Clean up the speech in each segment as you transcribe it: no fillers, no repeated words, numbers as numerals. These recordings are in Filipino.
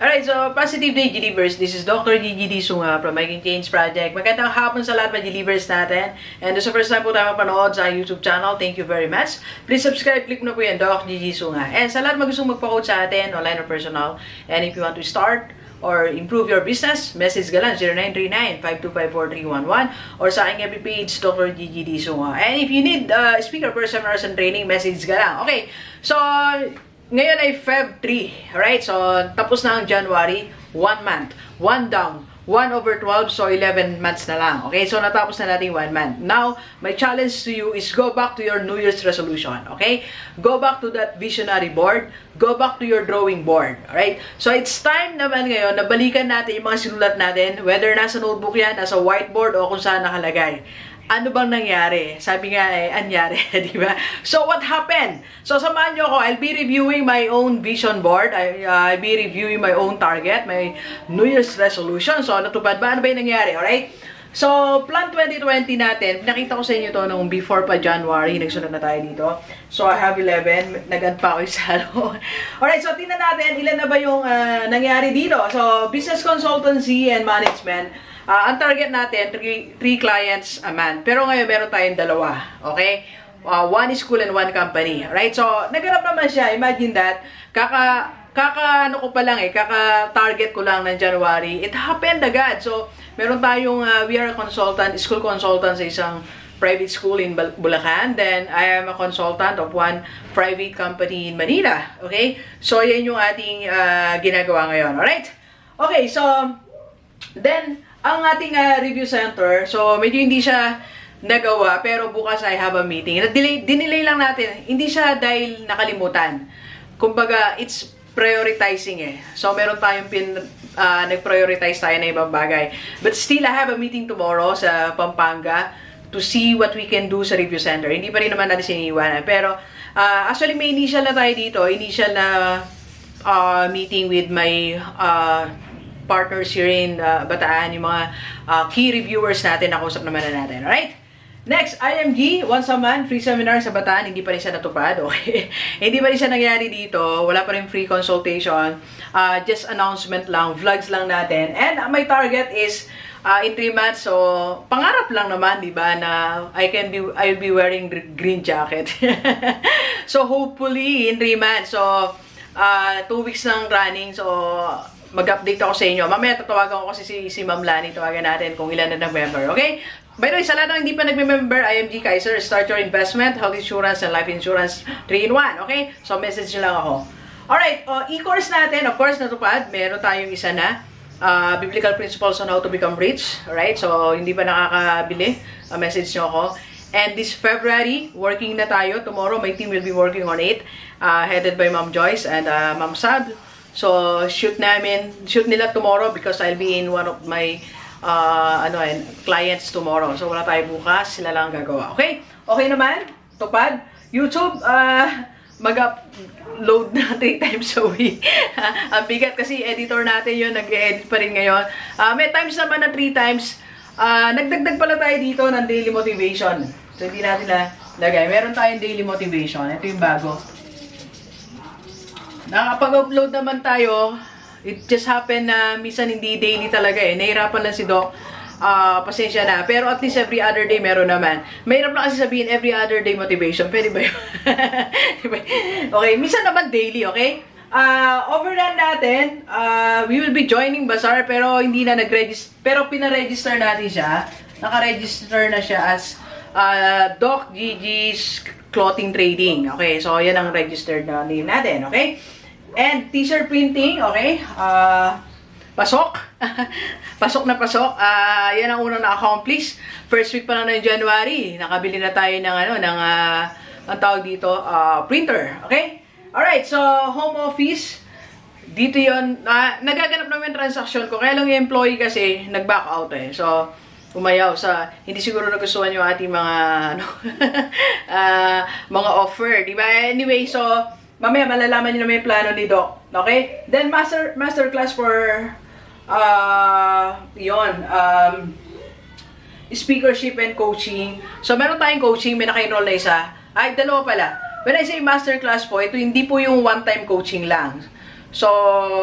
Alright, so positive day, Gilivers. This is Dr. Gigi Sunga from Making Change Project. Magandang hapon sa lahat ng Gilivers natin. And this is the first time po tayo mapanood sa YouTube channel. Thank you very much. Please subscribe, click mo na po yan, Doc Gigi Sunga. And sa lahat magustong magpa-coach sa atin, online or personal. And if you want to start or improve your business, message ka lang 0939-525-4311 or sa aking every page, Dr. Gigi Sunga. And if you need speaker for seminars and training, message ka lang. Okay, so ngayon ay Feb 3, alright? So, tapos na ang January, 1 month, 1 down, 1/12, so 11 months na lang. Okay, so natapos na natin 1 month. Now, my challenge to you is go back to your New Year's resolution, okay? Go back to that visionary board, go back to your drawing board, alright? So, it's time naman ngayon na balikan natin yung mga sinulat natin, whether nasa notebook yan, nasa whiteboard, o kung saan nakalagay. Ano bang nangyari? Sabi nga anyari, di ba? So, what happened? So, samahan nyo ako. I'll be reviewing my own vision board. I'll be reviewing my own target, my New Year's resolution. So, natupad ba? Ano ba yung nangyari? Alright? So, plan 2020 natin. Pinakita ko sa inyo to nung before pa January. Nagsunod na tayo dito. So, I have 11. Nag-add pa ako isa. Alright, so tingnan natin ilan na ba yung nangyari dito. So, business consultancy and management. Ang target natin, 3 clients a month. Pero ngayon, meron tayong dalawa. Okay? 1 is school and 1 company. Right? So, naganap naman siya. Imagine that. Ano ko pa lang kaka-target ko lang ng January. It happened agad. So, meron tayong, we are a consultant, school consultant sa isang private school in Bulacan. Then, I am a consultant of 1 private company in Manila. Okay? So, yan yung ating ginagawa ngayon. Alright? Okay, so, then, ang ating review center, so medyo hindi siya nagawa, pero bukas I have a meeting. Dinelay lang natin. Hindi siya dahil nakalimutan. Kumbaga, it's prioritizing So, meron tayong nag-prioritize tayo na ibang bagay. But still, I have a meeting tomorrow sa Pampanga to see what we can do sa review center. Hindi pa rin naman natin siniiwanan. Pero, actually, may initial na tayo dito. Initial na meeting with my partners here in Bataan, yung mga key reviewers natin, nakausap naman na natin. Alright? Next, IMG, once a month, free seminar sa Bataan, hindi pa rin siya natupad, okay? Hindi pa rin siya nangyari dito, wala pa rin free consultation, just announcement lang, vlogs lang natin, and my target is in 3 months, so pangarap lang naman, di ba, na I'll be wearing green jacket. So, hopefully, in 3 months, so 2 weeks ng running, so mag-update ako sa inyo. Mamaya tatawagan ko kasi si Ma'am Lani, tawagan natin kung ilan na nag-member, okay? By the way, sa lahat ng hindi pa nag-member, IMG Kaiser, start your investment, health insurance, and life insurance 3-in-1, okay? So, message nyo lang ako. Alright, e-course natin, of course, natupad. Meron tayong isa na, Biblical Principles on How to Become Rich, alright? So, hindi pa nakakabili, message nyo ako. And this February, working na tayo. Tomorrow, my team will be working on it, headed by Ma'am Joyce and Ma'am Sab. So, shoot nila tomorrow because I'll be in one of my clients tomorrow. So, wala tayo bukas, sila lang gagawa. Okay? Okay naman? Tupad? YouTube, mag-upload na 3 times a week. Ang bigat kasi editor natin yun, nag-edit pa rin ngayon. May times naman na 3 times. Nagdagdag pala tayo dito ng daily motivation. So, hindi natin na lagay. Meron tayong daily motivation. Ito yung bago. Nakapag-upload naman tayo. It just happened na minsan hindi daily talaga Nahirapan lang si Doc. Pasensya na. Pero at least every other day meron naman. Mahirap lang kasi sabihin every other day motivation. Pwede ba yun? Okay, minsan naman daily, okay? Overrun natin. We will be joining Bazaar pero hindi na nag-register. Pero pina-register natin siya. Naka-register na siya as Doc Gigi's Clothing Trading. Okay, so yan ang registered na name natin, okay? And t-shirt printing, okay? Pasok. Pasok na pasok. Yan ang unang na-accomplish. First week pa lang ng January, nakabili na tayo ng ang tawag dito, printer, okay? Alright, so home office. Dito yon nagaganap naman yung transaction ko. Kaya lang yung employee kasi nag-back out So, umayaw sa hindi siguro nagustuhan yung ating mga mga offer, di ba? Anyway, so mamaya malalaman niyo na may plano ni Doc, okay? Then master class for speakership and coaching. So meron tayong coaching, may naka-enroll na isa. Ay, dalawa pala. When I say master class po, ito hindi po yung one-time coaching lang. So,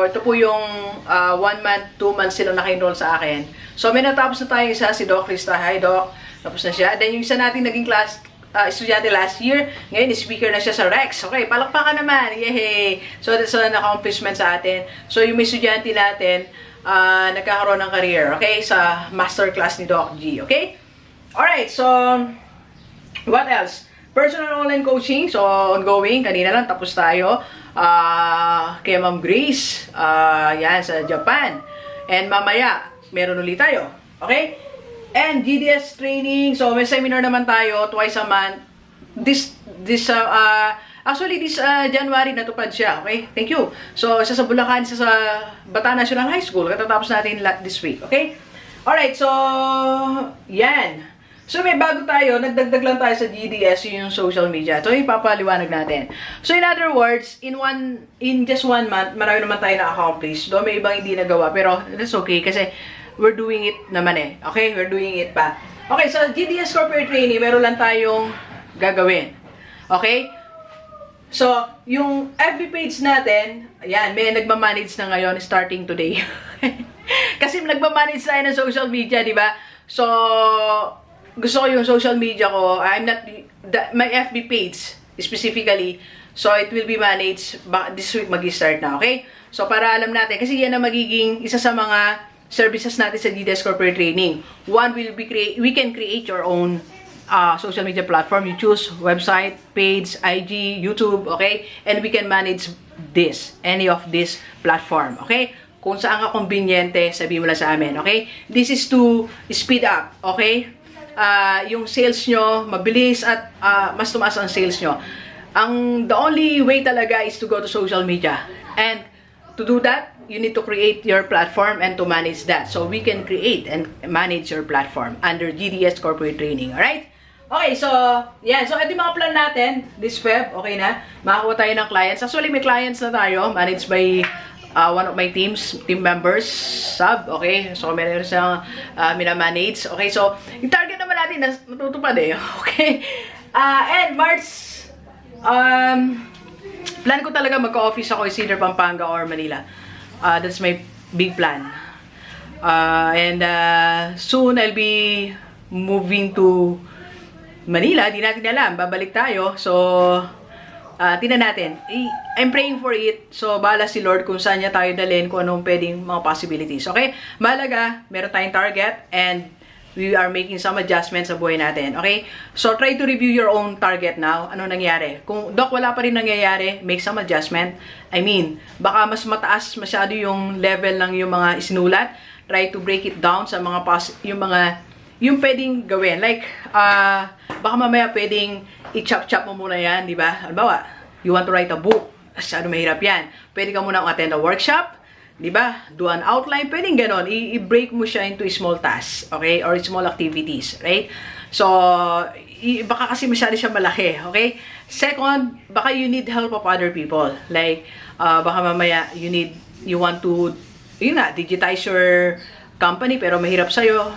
ito po yung 1 month, 2 months sila naka-enroll sa akin. So, may natapos na tayo isa, si Doc Krista. Hi, Doc. Tapos na siya. Then, yung isa natin naging class, estudyante last year, ngayon, speaker na siya sa Rex. Okay, palakpakan naman. Yay! So, that's an accomplishment sa atin. So, yung may estudyante natin, nagkakaroon ng career, okay, sa masterclass ni Doc G, okay? Alright, so, what else? Personal online coaching, so ongoing, kanina lang tapos tayo. Kay Ma'am Grace, yan, sa Japan. And mamaya, meron ulit tayo, okay? And GDS training, so may seminar naman tayo twice a month. Actually, this January natupad siya, okay? Thank you. So, isa sa Bulacan, isa sa Bata National High School. Katatapos natin this week, okay? Alright, so, yan. So, may bago tayo, nagdagdag lang tayo sa GDS, yung social media. So, ipapaliwanag natin. So, in other words, in just 1 month, marami naman tayo na-accomplish. Doon may ibang hindi nagawa, pero that's okay kasi we're doing it naman eh. Okay? We're doing it pa. Okay, so GDS Corporate Training, meron lang tayong gagawin. Okay? So, yung FB page natin, ayan, may nagmamanage na ngayon starting today. Kasi nagmamanage tayo ng social media, di ba? So, gusto ko yung social media ko, my FB page specifically, so it will be managed this week mag-start na, okay? So, para alam natin, kasi yan ang magiging isa sa mga services natin sa GDS Corporate Training. One will be we can create your own social media platform. You choose website, page, IG, YouTube, okay? And we can manage any of this platform, okay? Kung saan ka conveniente, sabihin mo lang sa amin, okay? This is to speed up, okay? Yung sales nyo, mabilis at mas tumaas ang sales nyo. The only way talaga is to go to social media. And to do that, you need to create your platform and to manage that. So, we can create and manage your platform under GDS Corporate Training. Alright? Okay, so, yan. So, ito yung mga plan natin this Feb. Okay na? Makakuha tayo ng clients. Actually, may clients na tayo. Managed by one of my team members, sub, okay? So, meron siyang minamanage. Okay, so, yung target naman natin, natutupad eh. Okay? And March, plan ko talaga magka-office ako in Cedar, Pampanga or Manila. That's my big plan. And soon, I'll be moving to Manila. Di natin alam. Babalik tayo. So, tingnan natin. I'm praying for it. So, bahala si Lord kung saan niya tayo dalhin, kung anong pwedeng mga possibilities. Okay? Mahalaga, meron tayong target and we are making some adjustments sa buhay natin. Okay? So, try to review your own target now. Ano nangyari? Kung, Doc, wala pa rin nangyayari, make some adjustment. I mean, baka mas mataas masyado yung level ng yung mga isinulat. Try to break it down sa mga yung pwedeng gawin. Like, baka mamaya pwedeng i-chop-chop mo muna yan, di ba? Halimbawa, you want to write a book. Masyado mahirap yan. Pwede ka muna attend a workshop, di ba? Do an outline. Pwedeng ganon. I-break mo siya into small tasks, okay? Or small activities, right? So, baka kasi masyado siya malaki, okay? Second, baka you need help of other people. Like, baka mamaya you want to, digitize your company pero mahirap sa'yo,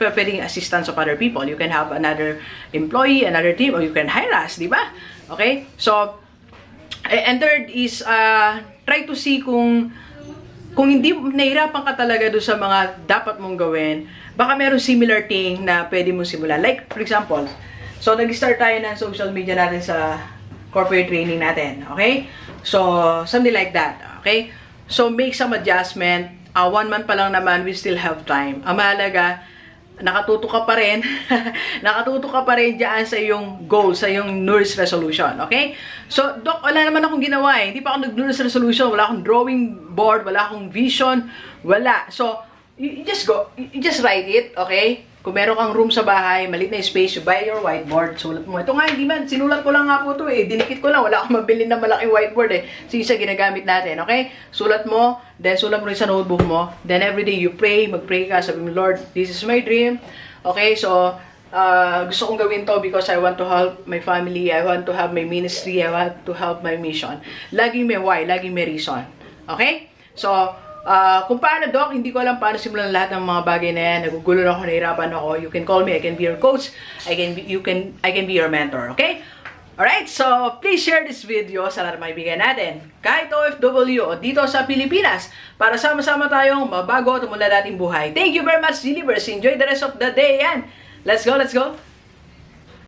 pwedeng assistance of other people. You can have another employee, another team, or you can hire us, di ba? Okay? So, and third is, try to see kung hindi nahirapan ka talaga doon sa mga dapat mong gawin, baka meron similar thing na pwede mong simulan. Like, for example, so, nag-start tayo ng social media natin sa corporate training natin. Okay? So, something like that. Okay? So, make some adjustment. 1 month pa lang naman, we still have time. Ang mahalaga, nakatuto ka pa rin. Nakatuto ka pa rin dyan sa iyong goal, sa iyong New Year's resolution. Okay? So, Doc, wala naman akong ginawa eh. Hindi pa ako nag-New Year's resolution. Wala akong drawing board, wala akong vision. Wala. So, you just go. You just write it. Okay? Kung meron kang room sa bahay, maliit na space, you buy your whiteboard, sulat mo. Ito nga, hindi man, sinulat ko lang nga po ito eh. Dinikit ko lang, wala akong mabili na malaking whiteboard eh. Sige, sa ginagamit natin, okay? Sulat mo, then sulat mo rin sa notebook mo. Then everyday you pray, mag-pray ka, sabi mo, Lord, this is my dream. Okay, so, gusto kong gawin to because I want to help my family, I want to have my ministry, I want to help my mission. Laging may why, laging may reason. Okay? So, kung paano, Doc, hindi ko alam paano simulan lahat ng mga bagay na yan. Nagugulo ako, nahirapan ako. You can call me, I can be your coach. I can be your mentor, okay? Alright, so please share this video sa lahat ng maibigan natin, kahit OFW o dito sa Pilipinas, para sama-sama tayong mabago at umunlad ating buhay. Thank you very much, Universe. Enjoy the rest of the day. Yan. Let's go, let's go.